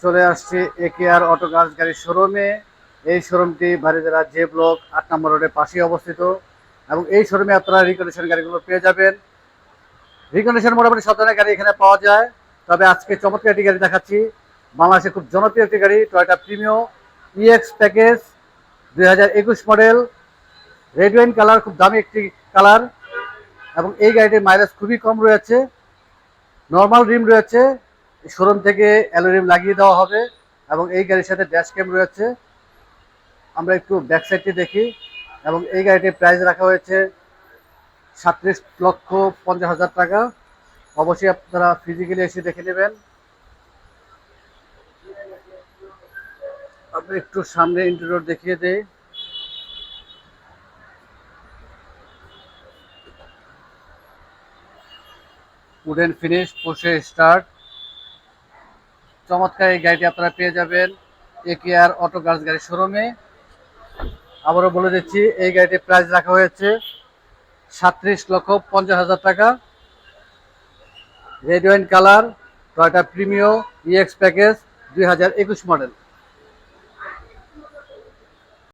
চলে আসছি একেআর auto curse গাড়ির শোরুমে। এই শোরুমটি বারিধারা জে ব্লক 8 নম্বর রোডের পাশেই অবস্থিত এবং এই শোরুমে আপনারা রিকন্ডিশন গাড়িগুলো পেয়ে যাবেন। রিকন্ডিশন মোটামুটি সব ধরনের গাড়ি এখানে পাওয়া যায়। তবে আজকে চমৎকার একটি গাড়ি দেখাচ্ছি, বাংলাদেশে খুব জনপ্রিয় একটি গাড়ি, Toyota Premio EX package 2021 model, red wine colour, খুব দামি একটি কালার। এবং এই গাড়িটির মাইলেজ খুবই কম রয়েছে, নর্মাল রিম রয়েছে, শোরুম থেকে অ্যালো রিম লাগিয়ে দেওয়া হবে এবং এই গাড়ির সাথে ড্যাশ ক্যাম রয়েছে। আমরা একটু ব্যাক সাইডটি দেখি এবং এই গাড়িটির প্রাইস রাখা হয়েছে 37,50,000 টাকা। অবশ্যই আপনারা ফিজিক্যালি এসে দেখে নেবেন। আপনি একটু সামনে ইন্টেরিয়র দেখিয়ে দেই। উডেন ফিনিশ, পুশে স্টার্ট, চমৎকার এই গাড়িটি আপনারা পেয়ে যাবেন একেআর অটো কার্স গাড়ির শোরুমে। আবারও বলে দিচ্ছি, এই গাড়িটির প্রাইস রাখা হয়েছে 37,50,000 টাকা। Red wine colour, Toyota Premio EX package 2021 model.